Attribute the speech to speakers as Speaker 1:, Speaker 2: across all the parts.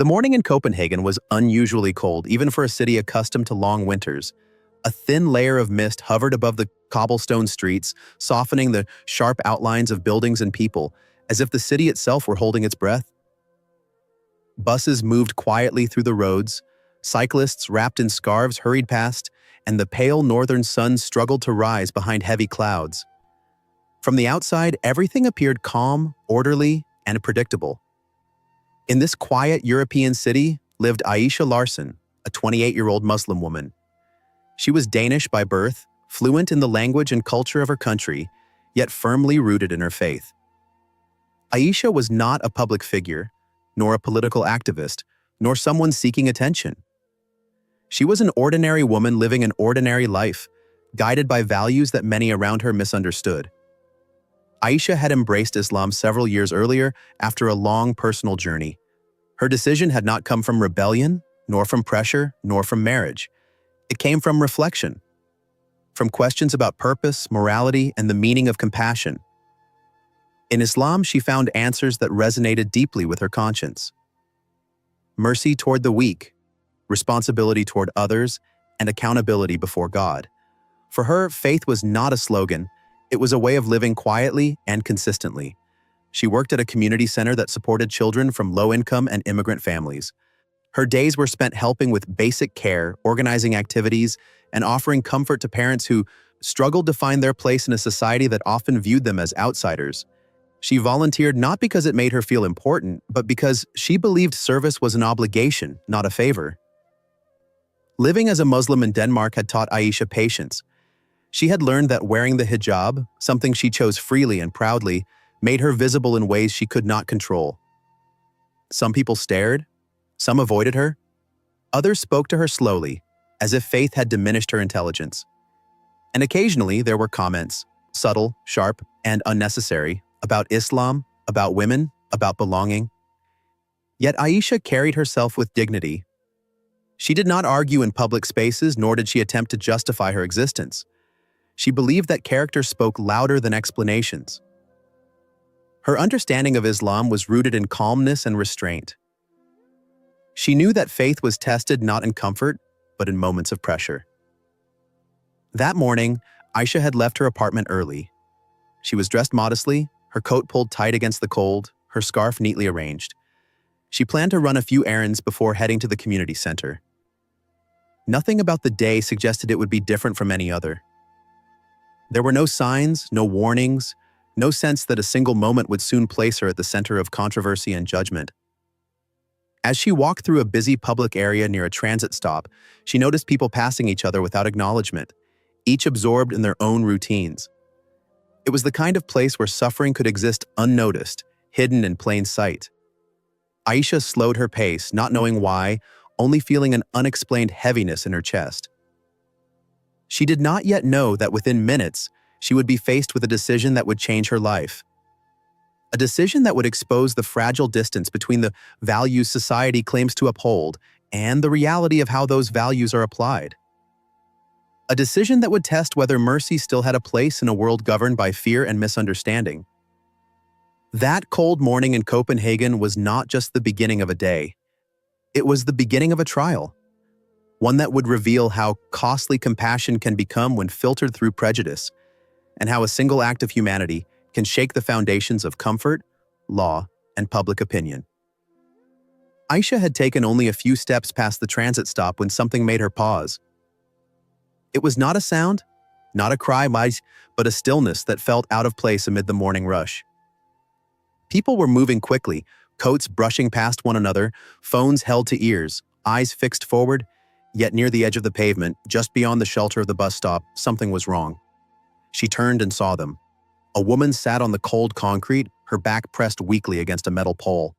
Speaker 1: The morning in Copenhagen was unusually cold, even for a city accustomed to long winters. A thin layer of mist hovered above the cobblestone streets, softening the sharp outlines of buildings and people, as if the city itself were holding its breath. Buses moved quietly through the roads, cyclists wrapped in scarves hurried past, and the pale northern sun struggled to rise behind heavy clouds. From the outside, everything appeared calm, orderly, and predictable. In this quiet European city lived Aisha Larsen, a 28-year-old Muslim woman. She was Danish by birth, fluent in the language and culture of her country, yet firmly rooted in her faith. Aisha was not a public figure, nor a political activist, nor someone seeking attention. She was an ordinary woman living an ordinary life, guided by values that many around her misunderstood. Aisha had embraced Islam several years earlier after a long personal journey. Her decision had not come from rebellion, nor from pressure, nor from marriage. It came from reflection, from questions about purpose, morality, and the meaning of compassion. In Islam, she found answers that resonated deeply with her conscience. Mercy toward the weak, responsibility toward others, and accountability before God. For her, faith was not a slogan. It was a way of living quietly and consistently. She worked at a community center that supported children from low-income and immigrant families. Her days were spent helping with basic care, organizing activities, and offering comfort to parents who struggled to find their place in a society that often viewed them as outsiders. She volunteered not because it made her feel important, but because she believed service was an obligation, not a favor. Living as a Muslim in Denmark had taught Aisha patience. She had learned that wearing the hijab, something she chose freely and proudly, made her visible in ways she could not control. Some people stared, some avoided her. Others spoke to her slowly, as if faith had diminished her intelligence. And occasionally there were comments, subtle, sharp, and unnecessary, about Islam, about women, about belonging. Yet Aisha carried herself with dignity. She did not argue in public spaces, nor did she attempt to justify her existence. She believed that character spoke louder than explanations. Her understanding of Islam was rooted in calmness and restraint. She knew that faith was tested not in comfort, but in moments of pressure. That morning, Aisha had left her apartment early. She was dressed modestly, her coat pulled tight against the cold, her scarf neatly arranged. She planned to run a few errands before heading to the community center. Nothing about the day suggested it would be different from any other. There were no signs, no warnings, no sense that a single moment would soon place her at the center of controversy and judgment. As she walked through a busy public area near a transit stop, she noticed people passing each other without acknowledgement, each absorbed in their own routines. It was the kind of place where suffering could exist unnoticed, hidden in plain sight. Aisha slowed her pace, not knowing why, only feeling an unexplained heaviness in her chest. She did not yet know that within minutes, she would be faced with a decision that would change her life. A decision that would expose the fragile distance between the values society claims to uphold and the reality of how those values are applied. A decision that would test whether mercy still had a place in a world governed by fear and misunderstanding. That cold morning in Copenhagen was not just the beginning of a day. It was the beginning of a trial, one that would reveal how costly compassion can become when filtered through prejudice, and how a single act of humanity can shake the foundations of comfort, law, and public opinion. Aisha had taken only a few steps past the transit stop when something made her pause. It was not a sound, not a cry, but a stillness that felt out of place amid the morning rush. People were moving quickly, coats brushing past one another, phones held to ears, eyes fixed forward, yet near the edge of the pavement, just beyond the shelter of the bus stop, something was wrong. She turned and saw them. A woman sat on the cold concrete, her back pressed weakly against a metal pole.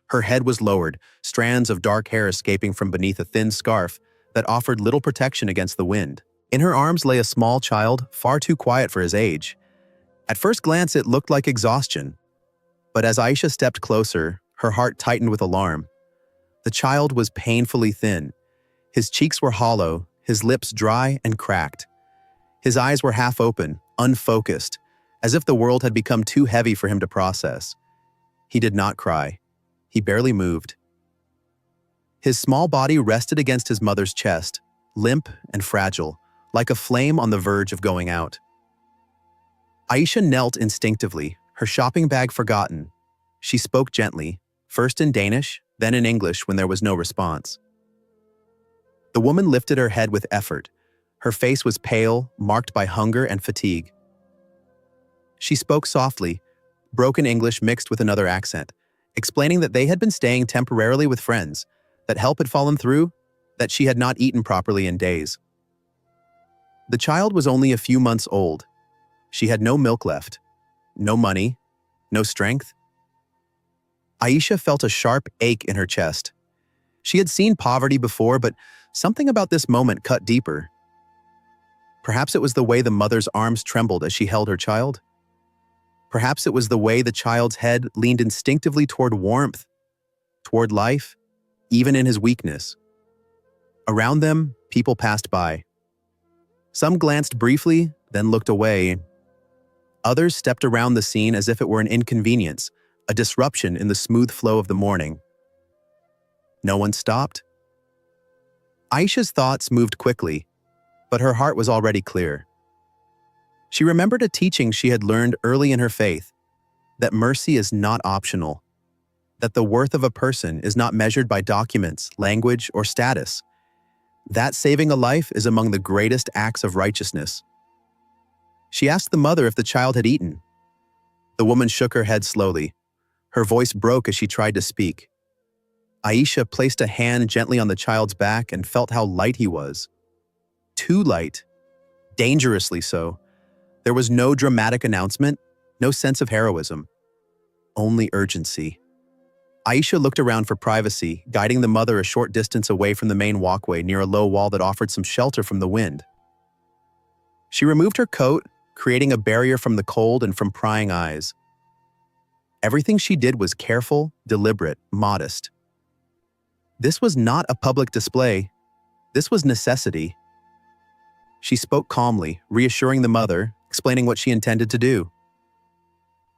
Speaker 1: Her head was lowered, strands of dark hair escaping from beneath a thin scarf that offered little protection against the wind. In her arms lay a small child, far too quiet for his age. At first glance, it looked like exhaustion. But as Aisha stepped closer, her heart tightened with alarm. The child was painfully thin. His cheeks were hollow, his lips dry and cracked. His eyes were half open, unfocused, as if the world had become too heavy for him to process. He did not cry. He barely moved. His small body rested against his mother's chest, limp and fragile, like a flame on the verge of going out. Aisha knelt instinctively, her shopping bag forgotten. She spoke gently, first in Danish, then in English when there was no response. The woman lifted her head with effort. Her face was pale, marked by hunger and fatigue. She spoke softly, broken English mixed with another accent, explaining that they had been staying temporarily with friends, that help had fallen through, that she had not eaten properly in days. The child was only a few months old. She had no milk left, no money, no strength. Aisha felt a sharp ache in her chest. She had seen poverty before, but something about this moment cut deeper. Perhaps it was the way the mother's arms trembled as she held her child. Perhaps it was the way the child's head leaned instinctively toward warmth, toward life, even in his weakness. Around them, people passed by. Some glanced briefly, then looked away. Others stepped around the scene as if it were an inconvenience, a disruption in the smooth flow of the morning. No one stopped. Aisha's thoughts moved quickly, but her heart was already clear. She remembered a teaching she had learned early in her faith, that mercy is not optional, that the worth of a person is not measured by documents, language, or status, that saving a life is among the greatest acts of righteousness. She asked the mother if the child had eaten. The woman shook her head slowly. Her voice broke as she tried to speak. Aisha placed a hand gently on the child's back and felt how light he was. Too light. Dangerously so. There was no dramatic announcement, no sense of heroism. Only urgency. Aisha looked around for privacy, guiding the mother a short distance away from the main walkway near a low wall that offered some shelter from the wind. She removed her coat, creating a barrier from the cold and from prying eyes. Everything she did was careful, deliberate, modest. This was not a public display. This was necessity. She spoke calmly, reassuring the mother, explaining what she intended to do.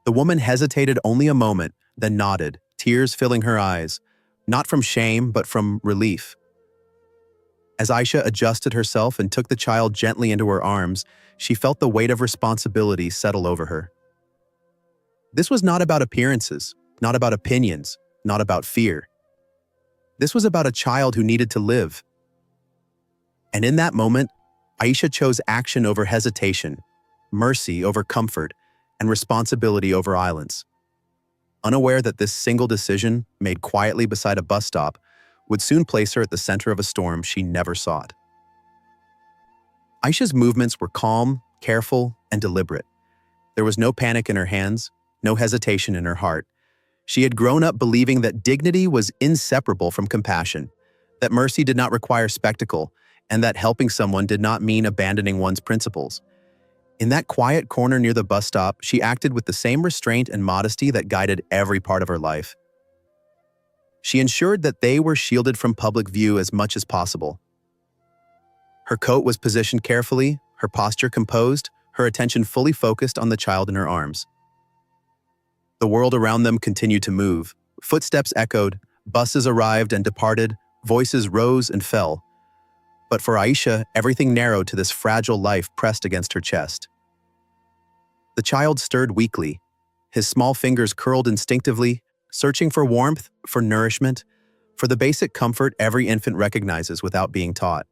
Speaker 1: The woman hesitated only a moment, then nodded, tears filling her eyes, not from shame, but from relief. As Aisha adjusted herself and took the child gently into her arms, she felt the weight of responsibility settle over her. This was not about appearances, not about opinions, not about fear. This was about a child who needed to live. And in that moment, Aisha chose action over hesitation, mercy over comfort, and responsibility over violence. Unaware that this single decision, made quietly beside a bus stop, would soon place her at the center of a storm she never sought. Aisha's movements were calm, careful, and deliberate. There was no panic in her hands, no hesitation in her heart. She had grown up believing that dignity was inseparable from compassion, that mercy did not require spectacle, and that helping someone did not mean abandoning one's principles. In that quiet corner near the bus stop, she acted with the same restraint and modesty that guided every part of her life. She ensured that they were shielded from public view as much as possible. Her coat was positioned carefully, her posture composed, her attention fully focused on the child in her arms. The world around them continued to move. Footsteps echoed, buses arrived and departed, voices rose and fell. But for Aisha, everything narrowed to this fragile life pressed against her chest. The child stirred weakly. His small fingers curled instinctively, searching for warmth, for nourishment, for the basic comfort every infant recognizes without being taught.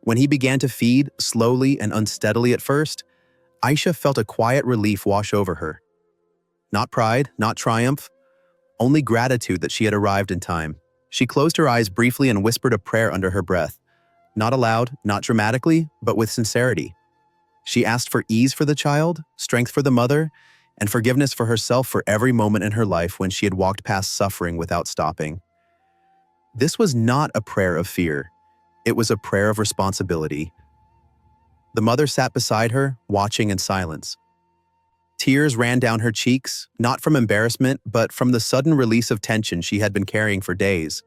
Speaker 1: When he began to feed, slowly and unsteadily at first, Aisha felt a quiet relief wash over her. Not pride, not triumph, only gratitude that she had arrived in time. She closed her eyes briefly and whispered a prayer under her breath. Not aloud, not dramatically, but with sincerity. She asked for ease for the child, strength for the mother, and forgiveness for herself for every moment in her life when she had walked past suffering without stopping. This was not a prayer of fear. It was a prayer of responsibility. The mother sat beside her, watching in silence. Tears ran down her cheeks, not from embarrassment, but from the sudden release of tension she had been carrying for days.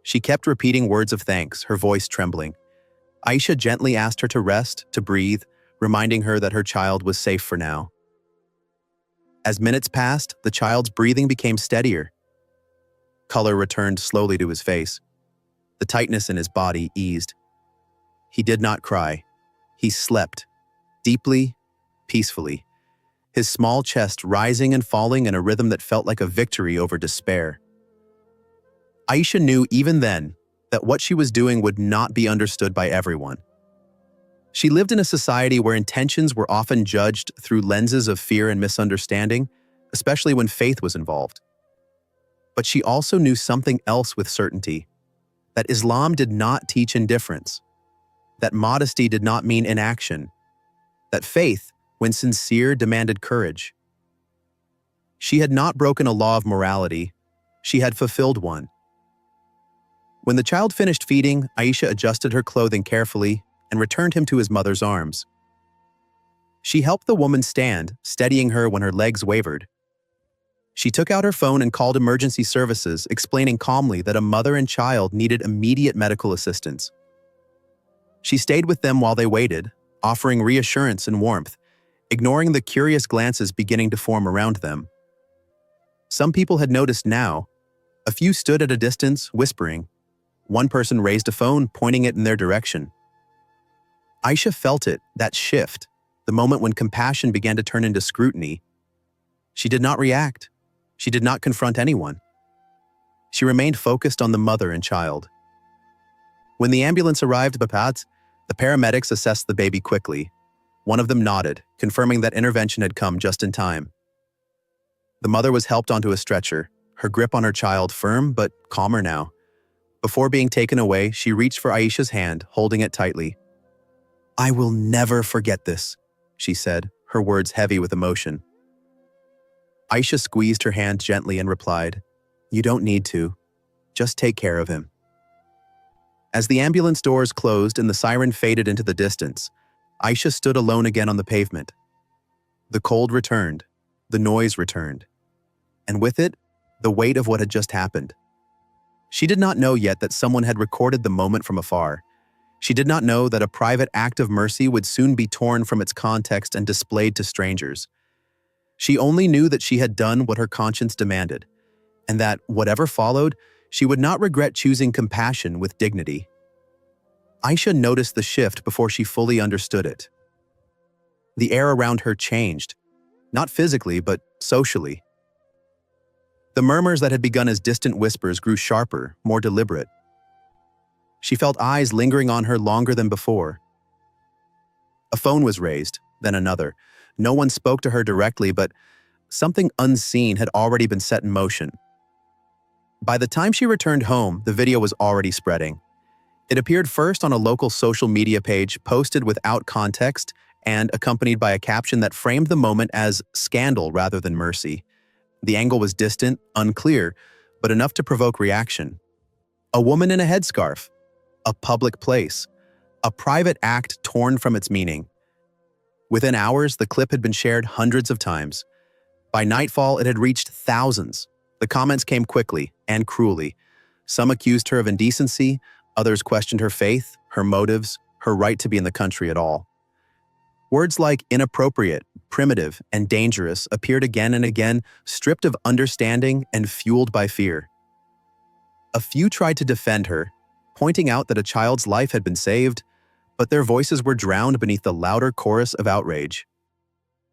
Speaker 1: She kept repeating words of thanks, her voice trembling. Aisha gently asked her to rest, to breathe, reminding her that her child was safe for now. As minutes passed, the child's breathing became steadier. Color returned slowly to his face. The tightness in his body eased. He did not cry. He slept, deeply, peacefully, his small chest rising and falling in a rhythm that felt like a victory over despair. Aisha knew even then that what she was doing would not be understood by everyone. She lived in a society where intentions were often judged through lenses of fear and misunderstanding, especially when faith was involved. But she also knew something else with certainty, that Islam did not teach indifference, that modesty did not mean inaction, that faith, when sincere, demanded courage. She had not broken a law of morality, she had fulfilled one. When the child finished feeding, Aisha adjusted her clothing carefully and returned him to his mother's arms. She helped the woman stand, steadying her when her legs wavered. She took out her phone and called emergency services, explaining calmly that a mother and child needed immediate medical assistance. She stayed with them while they waited, offering reassurance and warmth, ignoring the curious glances beginning to form around them. Some people had noticed now. A few stood at a distance, whispering. One person raised a phone, pointing it in their direction. Aisha felt it, that shift, the moment when compassion began to turn into scrutiny. She did not react. She did not confront anyone. She remained focused on the mother and child. When the ambulance arrived, the paramedics assessed the baby quickly. One of them nodded, confirming that intervention had come just in time. The mother was helped onto a stretcher, her grip on her child firm but calmer now. Before being taken away, she reached for Aisha's hand, holding it tightly. "I will never forget this," she said, her words heavy with emotion. Aisha squeezed her hand gently and replied, "You don't need to. Just take care of him." As the ambulance doors closed and the siren faded into the distance, Aisha stood alone again on the pavement. The cold returned, the noise returned, and with it, the weight of what had just happened. She did not know yet that someone had recorded the moment from afar. She did not know that a private act of mercy would soon be torn from its context and displayed to strangers. She only knew that she had done what her conscience demanded, and that, whatever followed, she would not regret choosing compassion with dignity. Aisha noticed the shift before she fully understood it. The air around her changed, not physically, but socially. The murmurs that had begun as distant whispers grew sharper, more deliberate. She felt eyes lingering on her longer than before. A phone was raised, then another. No one spoke to her directly, but something unseen had already been set in motion. By the time she returned home, the video was already spreading. It appeared first on a local social media page, posted without context and accompanied by a caption that framed the moment as scandal rather than mercy. The angle was distant, unclear, but enough to provoke reaction. A woman in a headscarf. A public place. A private act torn from its meaning. Within hours, the clip had been shared hundreds of times. By nightfall, it had reached thousands. The comments came quickly and cruelly. Some accused her of indecency, others questioned her faith, her motives, her right to be in the country at all. Words like inappropriate, primitive, and dangerous appeared again and again, stripped of understanding and fueled by fear. A few tried to defend her, pointing out that a child's life had been saved, but their voices were drowned beneath the louder chorus of outrage.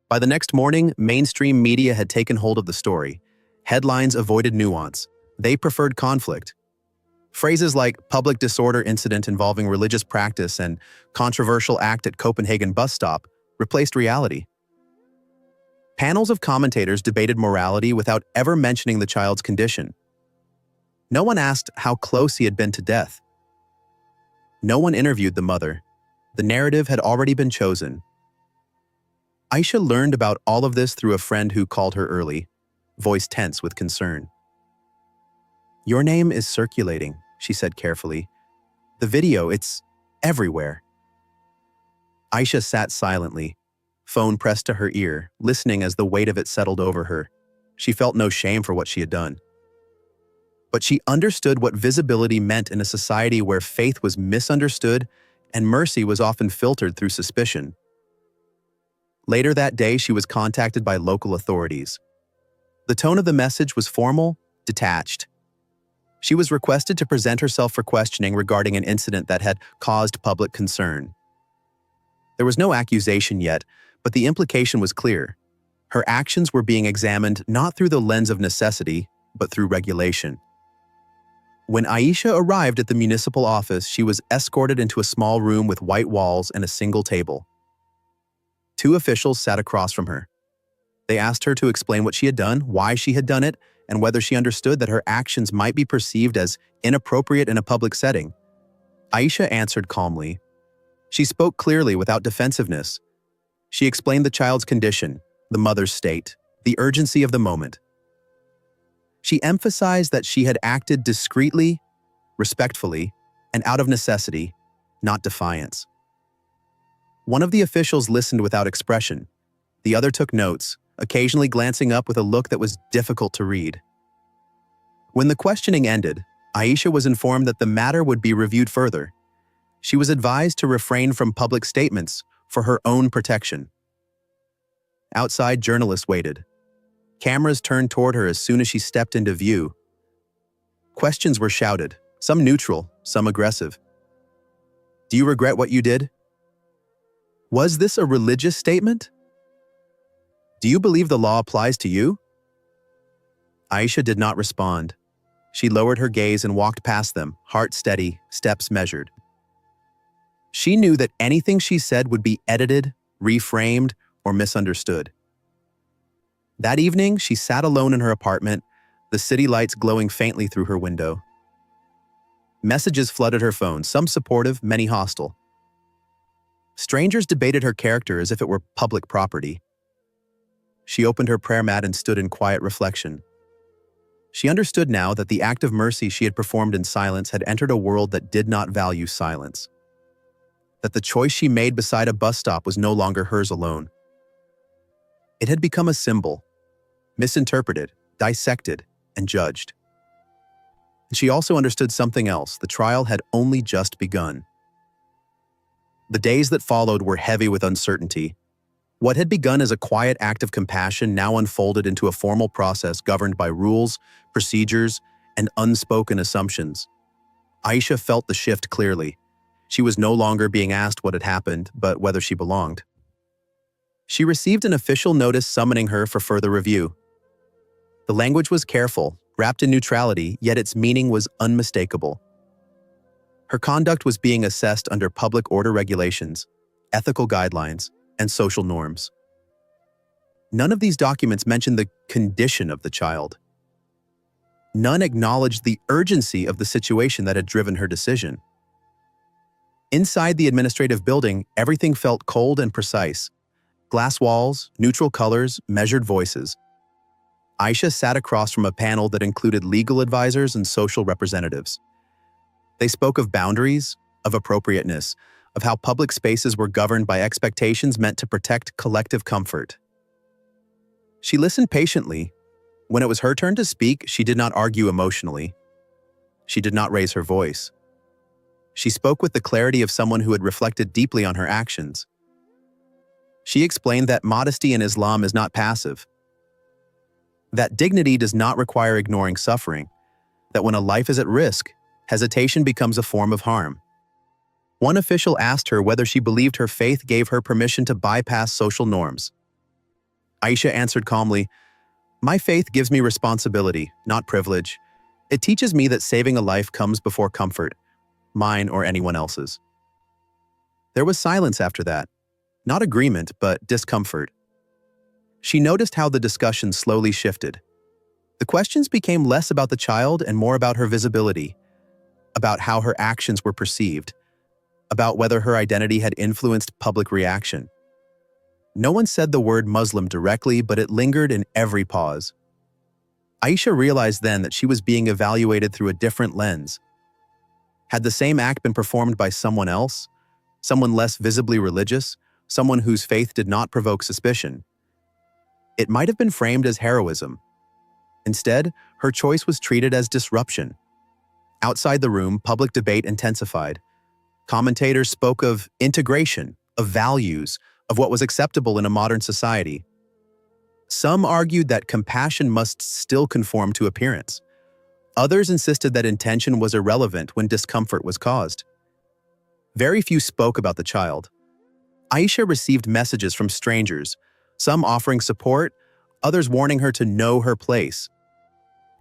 Speaker 1: By the next morning, mainstream media had taken hold of the story. Headlines avoided nuance. They preferred conflict. Phrases like public disorder incident involving religious practice and controversial act at Copenhagen bus stop replaced reality. Panels of commentators debated morality without ever mentioning the child's condition. No one asked how close he had been to death. No one interviewed the mother. The narrative had already been chosen. Aisha learned about all of this through a friend who called her early, voice tense with concern. "Your name is circulating," she said carefully. "The video, it's everywhere." Aisha sat silently, phone pressed to her ear, listening as the weight of it settled over her. She felt no shame for what she had done. But she understood what visibility meant in a society where faith was misunderstood and mercy was often filtered through suspicion. Later that day, she was contacted by local authorities. The tone of the message was formal, detached. She was requested to present herself for questioning regarding an incident that had caused public concern. There was no accusation yet, but the implication was clear. Her actions were being examined not through the lens of necessity, but through regulation. When Aisha arrived at the municipal office, she was escorted into a small room with white walls and a single table. Two officials sat across from her. They asked her to explain what she had done, why she had done it, and whether she understood that her actions might be perceived as inappropriate in a public setting. Aisha answered calmly. She spoke clearly without defensiveness. She explained the child's condition, the mother's state, the urgency of the moment. She emphasized that she had acted discreetly, respectfully, and out of necessity, not defiance. One of the officials listened without expression. The other took notes, occasionally glancing up with a look that was difficult to read. When the questioning ended, Aisha was informed that the matter would be reviewed further. She was advised to refrain from public statements for her own protection. Outside, journalists waited. Cameras turned toward her as soon as she stepped into view. Questions were shouted, some neutral, some aggressive. Do you regret what you did? Was this a religious statement? Do you believe the law applies to you? Aisha did not respond. She lowered her gaze and walked past them, heart steady, steps measured. She knew that anything she said would be edited, reframed, or misunderstood. That evening, she sat alone in her apartment, the city lights glowing faintly through her window. Messages flooded her phone, some supportive, many hostile. Strangers debated her character as if it were public property. She opened her prayer mat and stood in quiet reflection. She understood now that the act of mercy she had performed in silence had entered a world that did not value silence. That the choice she made beside a bus stop was no longer hers alone. It had become a symbol, misinterpreted, dissected, and judged. And she also understood something else. The trial had only just begun. The days that followed were heavy with uncertainty. What had begun as a quiet act of compassion now unfolded into a formal process governed by rules, procedures, and unspoken assumptions. Aisha felt the shift clearly. She was no longer being asked what had happened, but whether she belonged. She received an official notice summoning her for further review. The language was careful, wrapped in neutrality, yet its meaning was unmistakable. Her conduct was being assessed under public order regulations, ethical guidelines, and social norms. None of these documents mentioned the condition of the child. None acknowledged the urgency of the situation that had driven her decision. Inside the administrative building, everything felt cold and precise. Glass walls, neutral colors, measured voices. Aisha sat across from a panel that included legal advisors and social representatives. They spoke of boundaries, of appropriateness, of how public spaces were governed by expectations meant to protect collective comfort. She listened patiently. When it was her turn to speak, she did not argue emotionally. She did not raise her voice. She spoke with the clarity of someone who had reflected deeply on her actions. She explained that modesty in Islam is not passive, that dignity does not require ignoring suffering, that when a life is at risk, hesitation becomes a form of harm. One official asked her whether she believed her faith gave her permission to bypass social norms. Aisha answered calmly, "My faith gives me responsibility, not privilege. It teaches me that saving a life comes before comfort, mine or anyone else's." There was silence after that. Not agreement, but discomfort. She noticed how the discussion slowly shifted. The questions became less about the child and more about her visibility, about how her actions were perceived, about whether her identity had influenced public reaction. No one said the word Muslim directly, but it lingered in every pause. Aisha realized then that she was being evaluated through a different lens. Had the same act been performed by someone else, someone less visibly religious, someone whose faith did not provoke suspicion, it might have been framed as heroism. Instead, her choice was treated as disruption. Outside the room, public debate intensified. Commentators spoke of integration, of values, of what was acceptable in a modern society. Some argued that compassion must still conform to appearance. Others insisted that intention was irrelevant when discomfort was caused. Very few spoke about the child. Aisha received messages from strangers, some offering support, others warning her to know her place.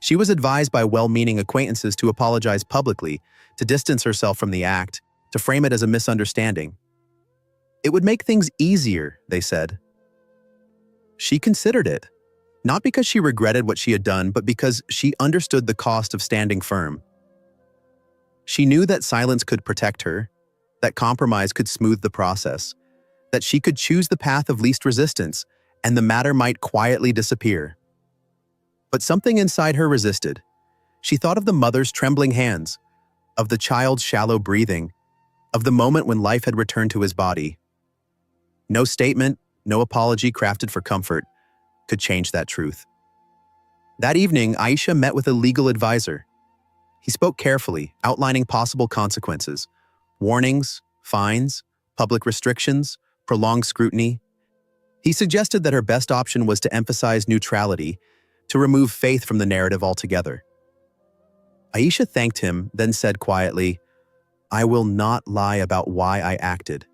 Speaker 1: She was advised by well-meaning acquaintances to apologize publicly, to distance herself from the act, to frame it as a misunderstanding. It would make things easier, they said. She considered it, not because she regretted what she had done, but because she understood the cost of standing firm. She knew that silence could protect her, that compromise could smooth the process, that she could choose the path of least resistance, and the matter might quietly disappear. But something inside her resisted. She thought of the mother's trembling hands, of the child's shallow breathing, of the moment when life had returned to his body. No statement, no apology crafted for comfort could change that truth. That evening, Aisha met with a legal advisor. He spoke carefully, outlining possible consequences: warnings, fines, public restrictions, prolonged scrutiny. He suggested that her best option was to emphasize neutrality, to remove faith from the narrative altogether. Aisha thanked him, then said quietly, "I will not lie about why I acted.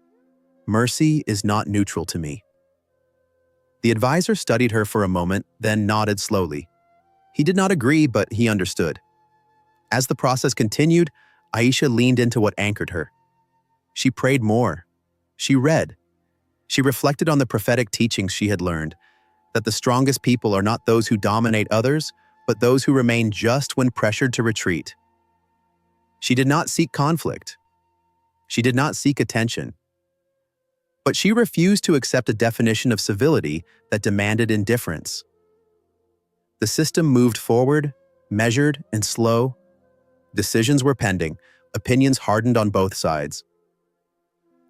Speaker 1: Mercy is not neutral to me." The advisor studied her for a moment, then nodded slowly. He did not agree, but he understood. As the process continued, Aisha leaned into what anchored her. She prayed more. She read. She reflected on the prophetic teachings she had learned, that the strongest people are not those who dominate others, but those who remain just when pressured to retreat. She did not seek conflict. She did not seek attention. But she refused to accept a definition of civility that demanded indifference. The system moved forward, measured and slow. Decisions were pending, opinions hardened on both sides.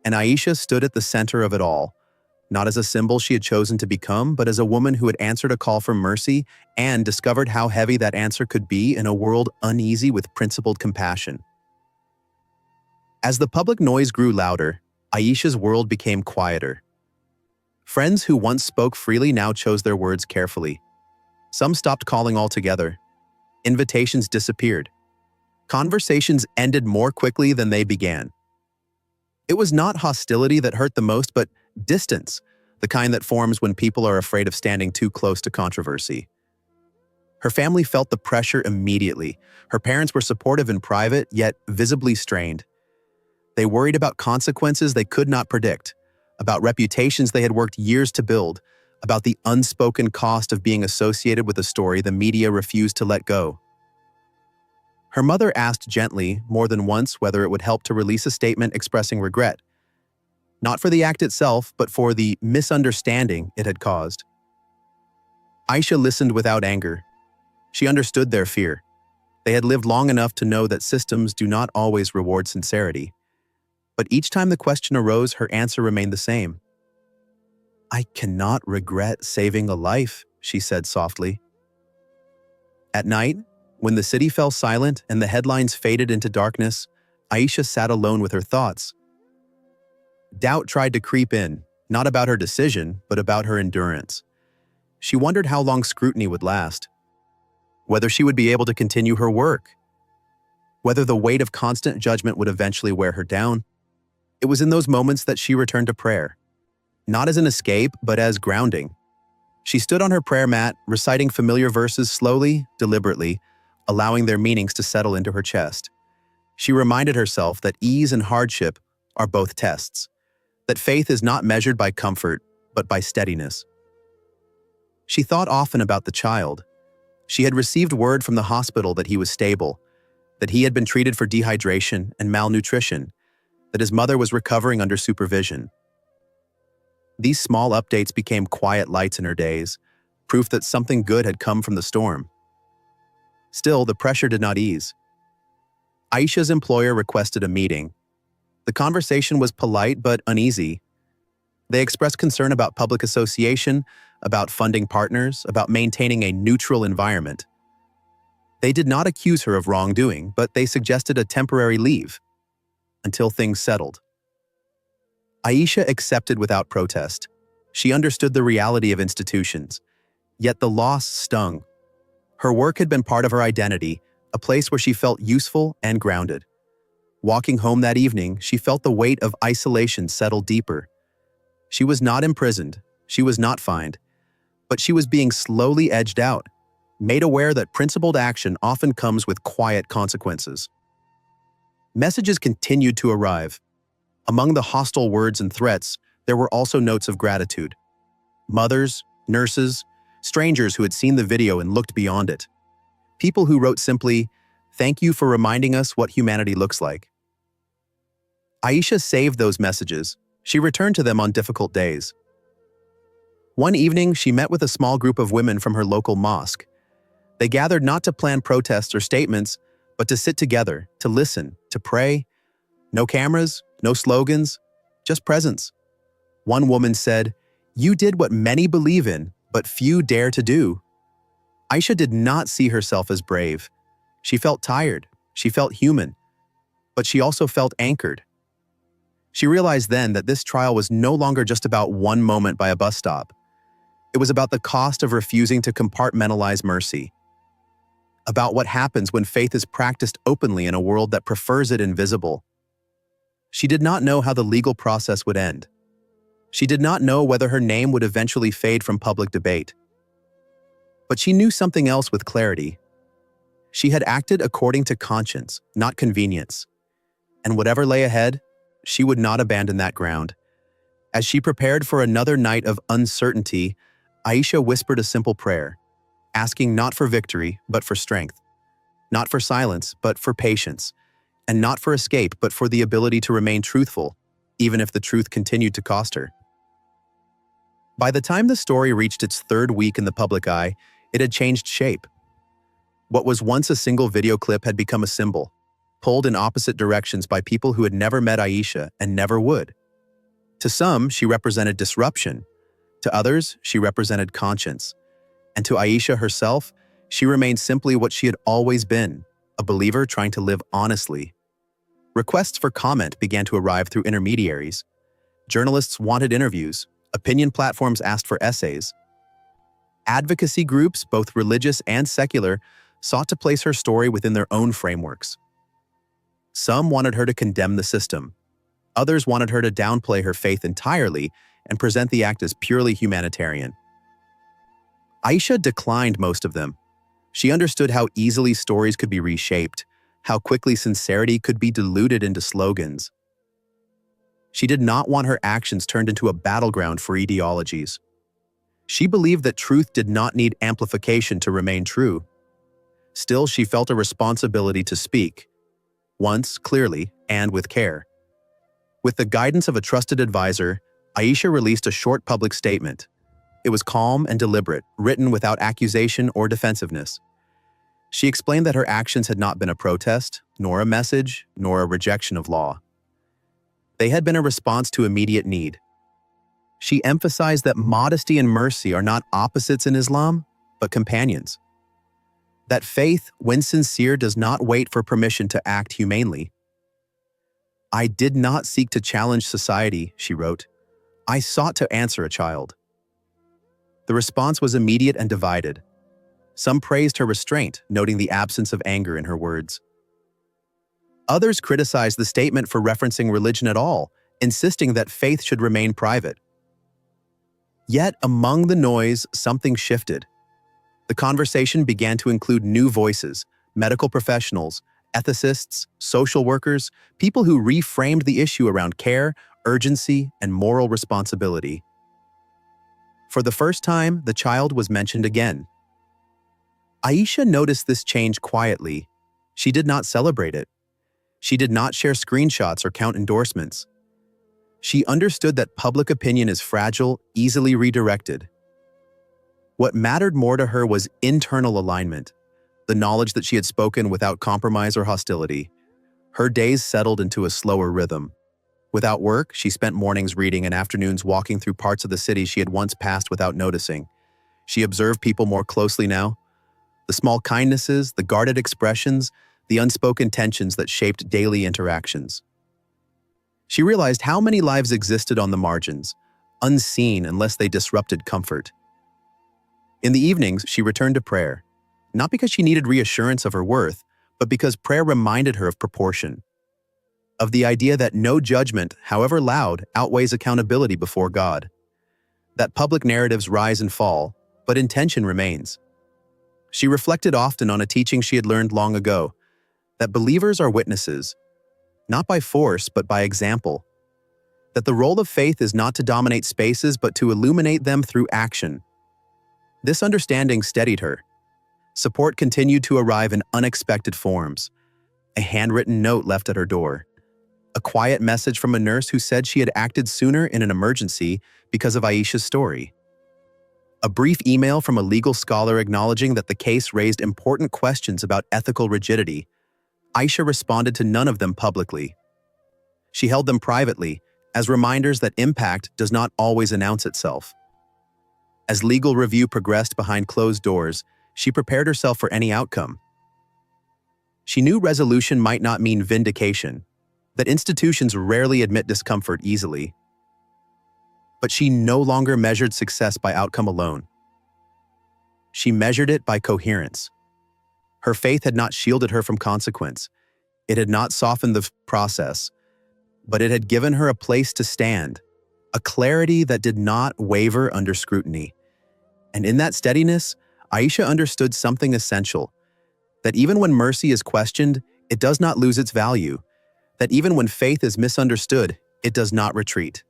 Speaker 1: And Aisha stood at the center of it all, not as a symbol she had chosen to become, but as a woman who had answered a call for mercy and discovered how heavy that answer could be in a world uneasy with principled compassion. As the public noise grew louder, Aisha's world became quieter. Friends who once spoke freely now chose their words carefully. Some stopped calling altogether. Invitations disappeared. Conversations ended more quickly than they began. It was not hostility that hurt the most, but distance, the kind that forms when people are afraid of standing too close to controversy. Her family felt the pressure immediately. Her parents were supportive in private, yet visibly strained. They worried about consequences they could not predict, about reputations they had worked years to build, about the unspoken cost of being associated with a story the media refused to let go. Her mother asked gently, more than once, whether it would help to release a statement expressing regret, not for the act itself, but for the misunderstanding it had caused. Aisha listened without anger. She understood their fear. They had lived long enough to know that systems do not always reward sincerity. But each time the question arose, her answer remained the same. "I cannot regret saving a life," she said softly. At night, when the city fell silent and the headlines faded into darkness, Aisha sat alone with her thoughts. Doubt tried to creep in, not about her decision, but about her endurance. She wondered how long scrutiny would last, whether she would be able to continue her work, whether the weight of constant judgment would eventually wear her down. It was in those moments that she returned to prayer, not as an escape, but as grounding. She stood on her prayer mat, reciting familiar verses slowly, deliberately, allowing their meanings to settle into her chest. She reminded herself that ease and hardship are both tests, that faith is not measured by comfort, but by steadiness. She thought often about the child. She had received word from the hospital that he was stable, that he had been treated for dehydration and malnutrition, that his mother was recovering under supervision. These small updates became quiet lights in her days, proof that something good had come from the storm. Still, the pressure did not ease. Aisha's employer requested a meeting. The conversation was polite but uneasy. They expressed concern about public association, about funding partners, about maintaining a neutral environment. They did not accuse her of wrongdoing, but they suggested a temporary leave until things settled. Aisha accepted without protest. She understood the reality of institutions, yet the loss stung. Her work had been part of her identity, a place where she felt useful and grounded. Walking home that evening, she felt the weight of isolation settle deeper. She was not imprisoned, she was not fined, but she was being slowly edged out, made aware that principled action often comes with quiet consequences. Messages continued to arrive. Among the hostile words and threats, there were also notes of gratitude. Mothers, nurses, strangers who had seen the video and looked beyond it. People who wrote simply, "Thank you for reminding us what humanity looks like." Aisha saved those messages. She returned to them on difficult days. One evening, she met with a small group of women from her local mosque. They gathered not to plan protests or statements, but to sit together, to listen, to pray. No cameras, no slogans, just presence. One woman said, "You did what many believe in, but few dare to do." Aisha did not see herself as brave. She felt tired, she felt human, but she also felt anchored. She realized then that this trial was no longer just about one moment by a bus stop. It was about the cost of refusing to compartmentalize mercy. About what happens when faith is practiced openly in a world that prefers it invisible. She did not know how the legal process would end. She did not know whether her name would eventually fade from public debate. But she knew something else with clarity. She had acted according to conscience, not convenience. And whatever lay ahead, she would not abandon that ground. As she prepared for another night of uncertainty, Aisha whispered a simple prayer, asking not for victory, but for strength. Not for silence, but for patience. And not for escape, but for the ability to remain truthful, even if the truth continued to cost her. By the time the story reached its third week in the public eye, it had changed shape. What was once a single video clip had become a symbol, pulled in opposite directions by people who had never met Aisha and never would. To some, she represented disruption. To others, she represented conscience. And to Aisha herself, she remained simply what she had always been, a believer trying to live honestly. Requests for comment began to arrive through intermediaries. Journalists wanted interviews. Opinion platforms asked for essays. Advocacy groups, both religious and secular, sought to place her story within their own frameworks. Some wanted her to condemn the system. Others wanted her to downplay her faith entirely and present the act as purely humanitarian. Aisha declined most of them. She understood how easily stories could be reshaped, how quickly sincerity could be diluted into slogans. She did not want her actions turned into a battleground for ideologies. She believed that truth did not need amplification to remain true. Still, she felt a responsibility to speak, once clearly and with care. With the guidance of a trusted advisor, Aisha released a short public statement. It was calm and deliberate, written without accusation or defensiveness. She explained that her actions had not been a protest, nor a message, nor a rejection of law. They had been a response to immediate need. She emphasized that modesty and mercy are not opposites in Islam, but companions. That faith, when sincere, does not wait for permission to act humanely. "I did not seek to challenge society," she wrote. "I sought to answer a child." The response was immediate and divided. Some praised her restraint, noting the absence of anger in her words. Others criticized the statement for referencing religion at all, insisting that faith should remain private. Yet, among the noise, something shifted. The conversation began to include new voices, medical professionals, ethicists, social workers, people who reframed the issue around care, urgency, and moral responsibility. For the first time, the child was mentioned again. Aisha noticed this change quietly. She did not celebrate it. She did not share screenshots or count endorsements. She understood that public opinion is fragile, easily redirected. What mattered more to her was internal alignment, the knowledge that she had spoken without compromise or hostility. Her days settled into a slower rhythm. Without work, she spent mornings reading and afternoons walking through parts of the city she had once passed without noticing. She observed people more closely now. The small kindnesses, the guarded expressions, the unspoken tensions that shaped daily interactions. She realized how many lives existed on the margins, unseen unless they disrupted comfort. In the evenings, she returned to prayer, not because she needed reassurance of her worth, but because prayer reminded her of proportion, of the idea that no judgment, however loud, outweighs accountability before God, that public narratives rise and fall, but intention remains. She reflected often on a teaching she had learned long ago, that believers are witnesses, not by force but by example, that the role of faith is not to dominate spaces but to illuminate them through action. This understanding steadied her. Support continued to arrive in unexpected forms. A handwritten note left at her door. A quiet message from a nurse who said she had acted sooner in an emergency because of Aisha's story. A brief email from a legal scholar acknowledging that the case raised important questions about ethical rigidity. Aisha responded to none of them publicly. She held them privately, as reminders that impact does not always announce itself. As legal review progressed behind closed doors, she prepared herself for any outcome. She knew resolution might not mean vindication, that institutions rarely admit discomfort easily. But she no longer measured success by outcome alone. She measured it by coherence. Her faith had not shielded her from consequence. It had not softened the process, but it had given her a place to stand, a clarity that did not waver under scrutiny. And in that steadiness, Aisha understood something essential, that even when mercy is questioned, it does not lose its value, that even when faith is misunderstood, it does not retreat,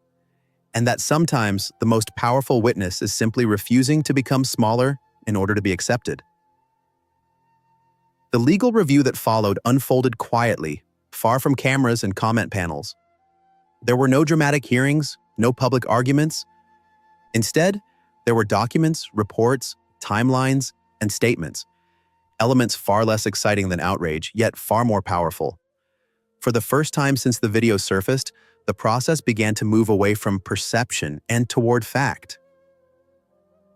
Speaker 1: and that sometimes the most powerful witness is simply refusing to become smaller in order to be accepted. The legal review that followed unfolded quietly, far from cameras and comment panels. There were no dramatic hearings, no public arguments. Instead, there were documents, reports, timelines, and statements, elements far less exciting than outrage, yet far more powerful. For the first time since the video surfaced, the process began to move away from perception and toward fact.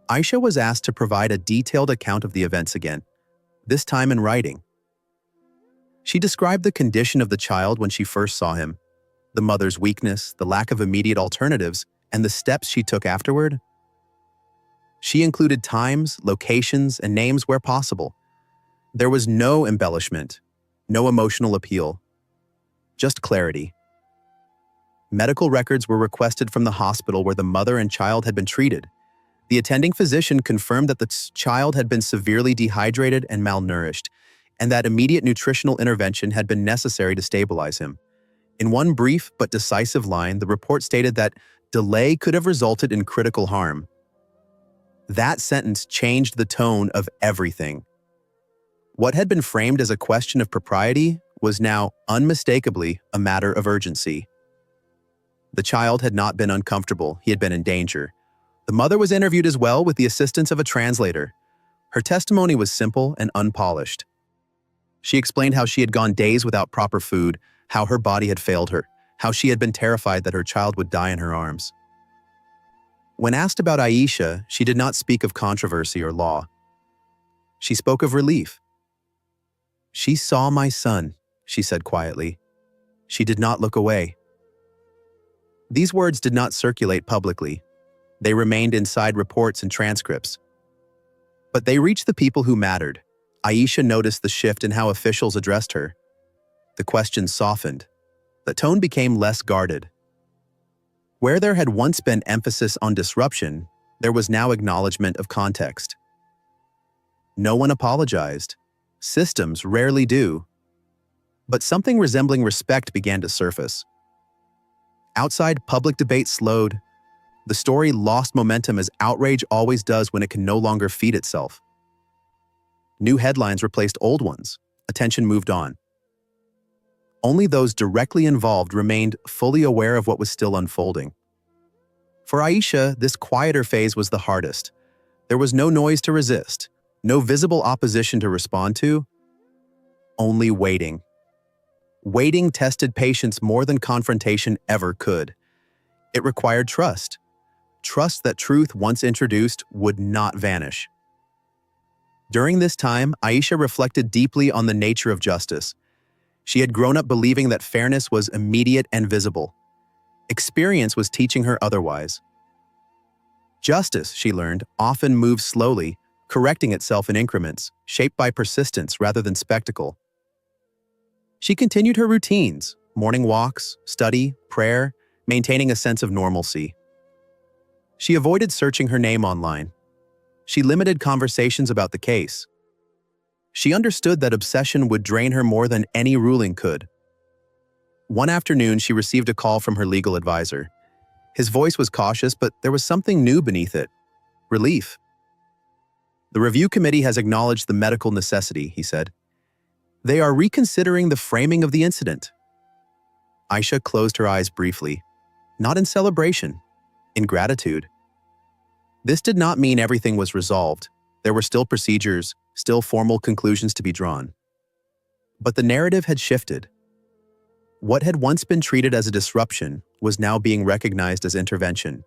Speaker 1: Aisha was asked to provide a detailed account of the events again, this time in writing. She described the condition of the child when she first saw him, the mother's weakness, the lack of immediate alternatives, and the steps she took afterward. She included times, locations, and names where possible. There was no embellishment, no emotional appeal, just clarity. Medical records were requested from the hospital where the mother and child had been treated. The attending physician confirmed that the child had been severely dehydrated and malnourished, and that immediate nutritional intervention had been necessary to stabilize him. In one brief but decisive line, the report stated that delay could have resulted in critical harm. That sentence changed the tone of everything. What had been framed as a question of propriety was now unmistakably a matter of urgency. The child had not been uncomfortable, he had been in danger. The mother was interviewed as well with the assistance of a translator. Her testimony was simple and unpolished. She explained how she had gone days without proper food, how her body had failed her, how she had been terrified that her child would die in her arms. When asked about Aisha, she did not speak of controversy or law. She spoke of relief. "She saw my son," she said quietly. "She did not look away." These words did not circulate publicly. They remained inside reports and transcripts. But they reached the people who mattered. Aisha noticed the shift in how officials addressed her. The questions softened. The tone became less guarded. Where there had once been emphasis on disruption, there was now acknowledgement of context. No one apologized. Systems rarely do. But something resembling respect began to surface. Outside, public debate slowed. The story lost momentum as outrage always does when it can no longer feed itself. New headlines replaced old ones. Attention moved on. Only those directly involved remained fully aware of what was still unfolding. For Aisha, this quieter phase was the hardest. There was no noise to resist, no visible opposition to respond to, only waiting. Waiting tested patience more than confrontation ever could. It required trust. Trust that truth, once introduced, would not vanish. During this time, Aisha reflected deeply on the nature of justice. She had grown up believing that fairness was immediate and visible. Experience was teaching her otherwise. Justice, she learned, often moves slowly, correcting itself in increments, shaped by persistence rather than spectacle. She continued her routines, morning walks, study, prayer, maintaining a sense of normalcy. She avoided searching her name online. She limited conversations about the case. She understood that obsession would drain her more than any ruling could. One afternoon, she received a call from her legal advisor. His voice was cautious, but there was something new beneath it: relief. "The review committee has acknowledged the medical necessity," he said. "They are reconsidering the framing of the incident." Aisha closed her eyes briefly, not in celebration, in gratitude. This did not mean everything was resolved. There were still procedures, still formal conclusions to be drawn. But the narrative had shifted. What had once been treated as a disruption was now being recognized as intervention.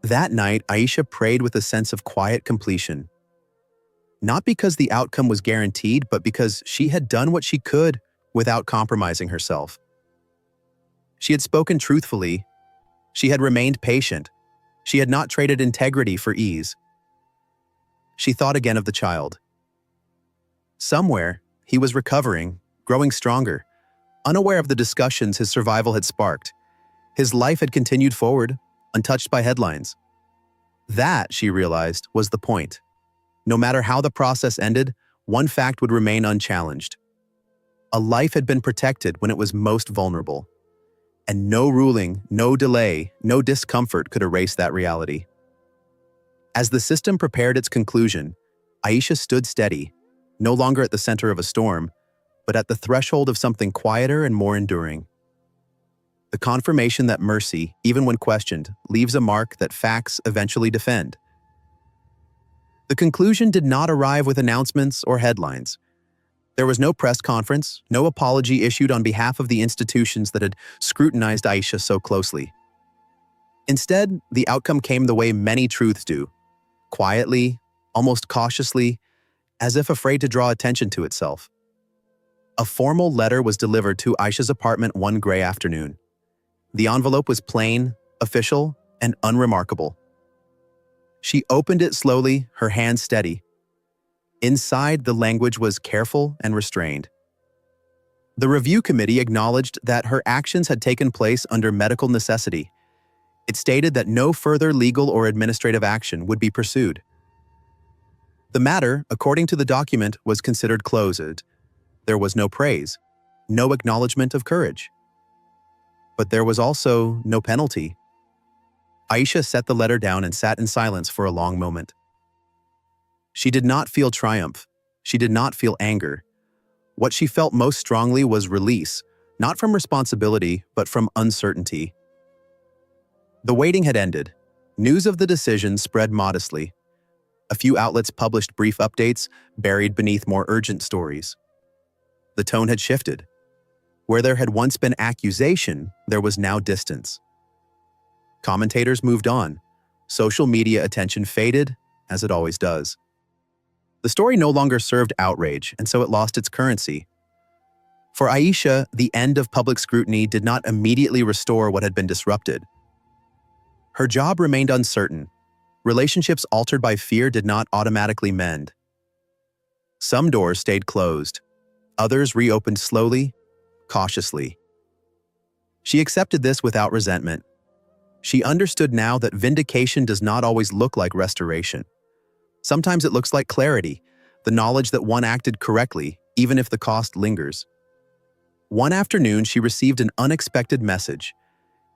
Speaker 1: That night, Aisha prayed with a sense of quiet completion. Not because the outcome was guaranteed, but because she had done what she could without compromising herself. She had spoken truthfully. She had remained patient. She had not traded integrity for ease. She thought again of the child. Somewhere, he was recovering, growing stronger, unaware of the discussions his survival had sparked. His life had continued forward, untouched by headlines. That, she realized, was the point. No matter how the process ended, one fact would remain unchallenged. A life had been protected when it was most vulnerable. And no ruling, no delay, no discomfort could erase that reality. As the system prepared its conclusion, Aisha stood steady, no longer at the center of a storm, but at the threshold of something quieter and more enduring. The confirmation that mercy, even when questioned, leaves a mark that facts eventually defend. The conclusion did not arrive with announcements or headlines. There was no press conference, no apology issued on behalf of the institutions that had scrutinized Aisha so closely. Instead, the outcome came the way many truths do: quietly, almost cautiously, as if afraid to draw attention to itself. A formal letter was delivered to Aisha's apartment one gray afternoon. The envelope was plain, official, and unremarkable. She opened it slowly, her hand steady. Inside, the language was careful and restrained. The review committee acknowledged that her actions had taken place under medical necessity. It stated that no further legal or administrative action would be pursued. The matter, according to the document, was considered closed. There was no praise, no acknowledgement of courage. But there was also no penalty. Aisha set the letter down and sat in silence for a long moment. She did not feel triumph. She did not feel anger. What she felt most strongly was release, not from responsibility, but from uncertainty. The waiting had ended. News of the decision spread modestly. A few outlets published brief updates, buried beneath more urgent stories. The tone had shifted. Where there had once been accusation, there was now distance. Commentators moved on. Social media attention faded, as it always does. The story no longer served outrage, and so it lost its currency. For Aisha, the end of public scrutiny did not immediately restore what had been disrupted. Her job remained uncertain. Relationships altered by fear did not automatically mend. Some doors stayed closed. Others reopened slowly, cautiously. She accepted this without resentment. She understood now that vindication does not always look like restoration. Sometimes it looks like clarity, the knowledge that one acted correctly, even if the cost lingers. One afternoon, she received an unexpected message.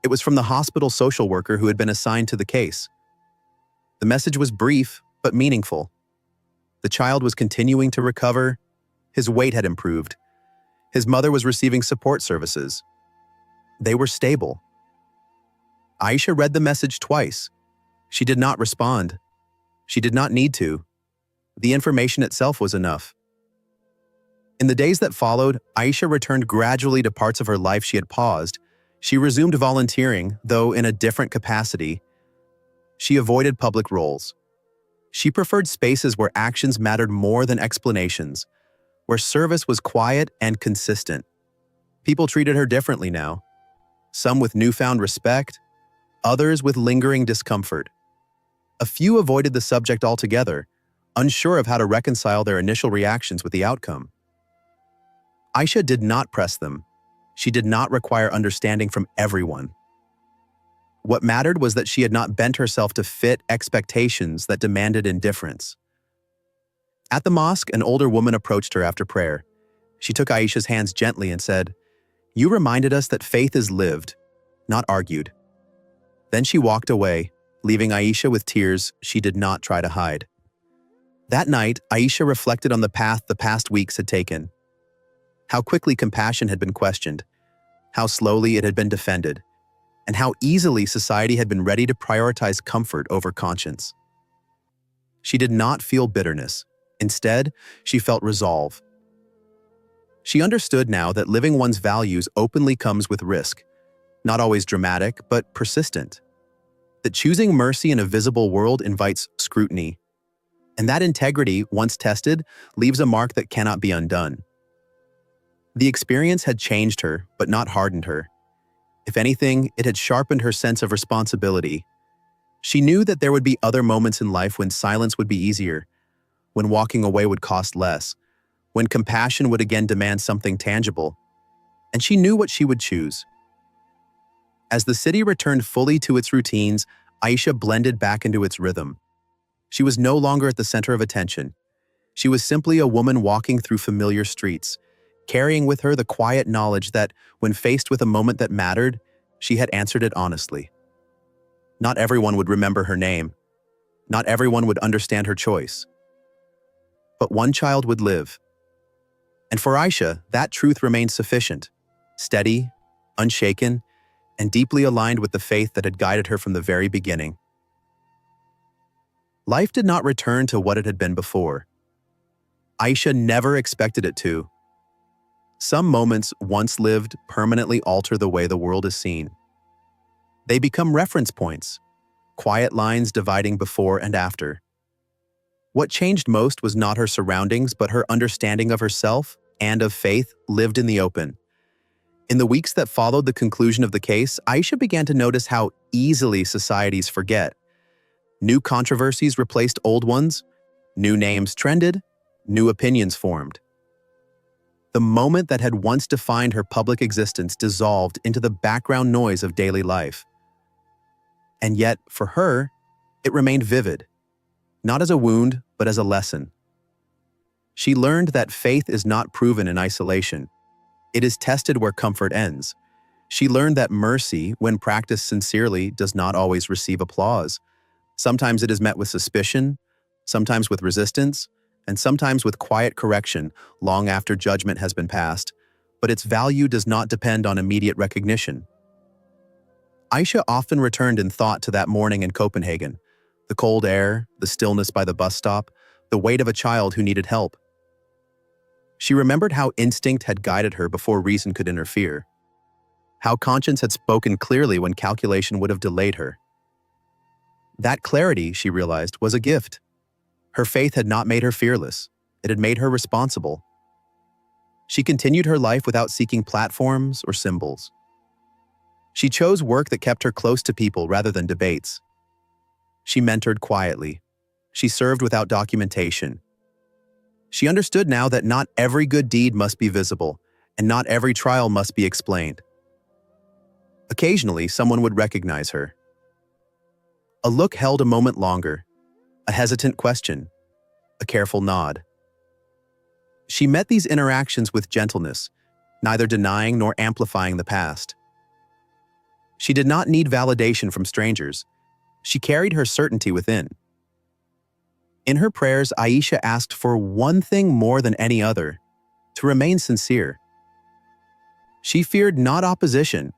Speaker 1: It was from the hospital social worker who had been assigned to the case. The message was brief, but meaningful. The child was continuing to recover. His weight had improved. His mother was receiving support services. They were stable. Aisha read the message twice. She did not respond. She did not need to. The information itself was enough. In the days that followed, Aisha returned gradually to parts of her life she had paused. She resumed volunteering, though in a different capacity. She avoided public roles. She preferred spaces where actions mattered more than explanations, where service was quiet and consistent. People treated her differently now, some with newfound respect, others with lingering discomfort. A few avoided the subject altogether, unsure of how to reconcile their initial reactions with the outcome. Aisha did not press them. She did not require understanding from everyone. What mattered was that she had not bent herself to fit expectations that demanded indifference. At the mosque, an older woman approached her after prayer. She took Aisha's hands gently and said, "You reminded us that faith is lived, not argued." Then she walked away, leaving Aisha with tears she did not try to hide. That night, Aisha reflected on the path the past weeks had taken. How quickly compassion had been questioned, how slowly it had been defended, and how easily society had been ready to prioritize comfort over conscience. She did not feel bitterness. Instead, she felt resolve. She understood now that living one's values openly comes with risk, not always dramatic, but persistent. That choosing mercy in a visible world invites scrutiny, and that integrity, once tested, leaves a mark that cannot be undone. The experience had changed her, but not hardened her. If anything, it had sharpened her sense of responsibility. She knew that there would be other moments in life when silence would be easier, when walking away would cost less, when compassion would again demand something tangible, and she knew what she would choose. As the city returned fully to its routines, Aisha blended back into its rhythm. She was no longer at the center of attention. She was simply a woman walking through familiar streets, carrying with her the quiet knowledge that, when faced with a moment that mattered, she had answered it honestly. Not everyone would remember her name. Not everyone would understand her choice. But one child would live. And for Aisha, that truth remained sufficient, steady, unshaken, and deeply aligned with the faith that had guided her from the very beginning. Life did not return to what it had been before. Aisha never expected it to. Some moments, once lived, permanently alter the way the world is seen. They become reference points, quiet lines dividing before and after. What changed most was not her surroundings, but her understanding of herself and of faith lived in the open. In the weeks that followed the conclusion of the case, Aisha began to notice how easily societies forget. New controversies replaced old ones, new names trended, new opinions formed. The moment that had once defined her public existence dissolved into the background noise of daily life. And yet, for her, it remained vivid, not as a wound, but as a lesson. She learned that faith is not proven in isolation. It is tested where comfort ends. She learned that mercy, when practiced sincerely, does not always receive applause. Sometimes it is met with suspicion, sometimes with resistance, and sometimes with quiet correction long after judgment has been passed, but its value does not depend on immediate recognition. Aisha often returned in thought to that morning in Copenhagen, the cold air, the stillness by the bus stop, the weight of a child who needed help. She remembered how instinct had guided her before reason could interfere, how conscience had spoken clearly when calculation would have delayed her. That clarity, she realized, was a gift. Her faith had not made her fearless. It had made her responsible. She continued her life without seeking platforms or symbols. She chose work that kept her close to people rather than debates. She mentored quietly. She served without documentation. She understood now that not every good deed must be visible, and not every trial must be explained. Occasionally, someone would recognize her. A look held a moment longer, a hesitant question, a careful nod. She met these interactions with gentleness, neither denying nor amplifying the past. She did not need validation from strangers. She carried her certainty within. In her prayers, Aisha asked for one thing more than any other: to remain sincere. She feared not opposition,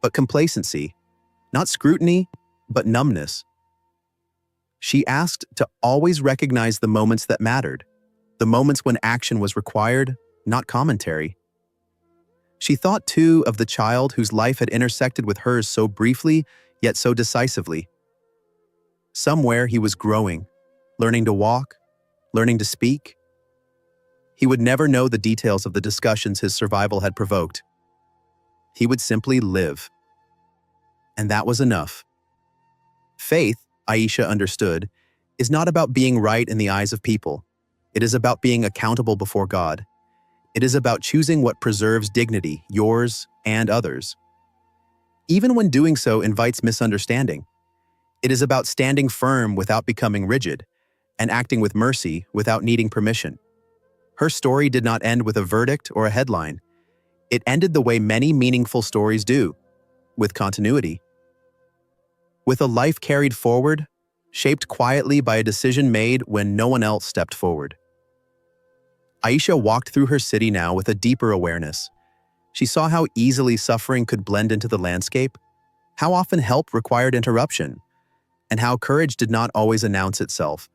Speaker 1: but complacency, not scrutiny, but numbness. She asked to always recognize the moments that mattered, the moments when action was required, not commentary. She thought, too, of the child whose life had intersected with hers so briefly, yet so decisively. Somewhere he was growing, learning to walk, learning to speak. He would never know the details of the discussions his survival had provoked. He would simply live. And that was enough. Faith, Aisha understood, is not about being right in the eyes of people. It is about being accountable before God. It is about choosing what preserves dignity, yours and others, even when doing so invites misunderstanding. It is about standing firm without becoming rigid, and acting with mercy without needing permission. Her story did not end with a verdict or a headline. It ended the way many meaningful stories do, with continuity. With a life carried forward, shaped quietly by a decision made when no one else stepped forward. Aisha walked through her city now with a deeper awareness. She saw how easily suffering could blend into the landscape, how often help required interruption, and how courage did not always announce itself.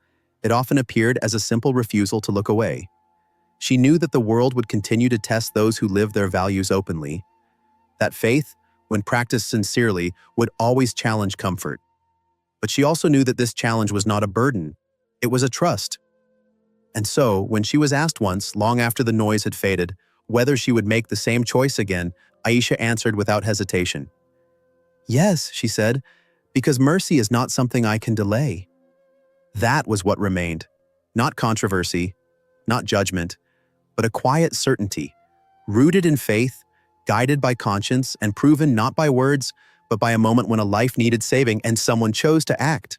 Speaker 1: It often appeared as a simple refusal to look away. She knew that the world would continue to test those who live their values openly, that faith, when practiced sincerely, would always challenge comfort. But she also knew that this challenge was not a burden, it was a trust. And so, when she was asked once, long after the noise had faded, whether she would make the same choice again, Aisha answered without hesitation. "Yes," she said, "because mercy is not something I can delay." That was what remained. Not controversy, not judgment, but a quiet certainty, rooted in faith, guided by conscience, and proven not by words, but by a moment when a life needed saving and someone chose to act.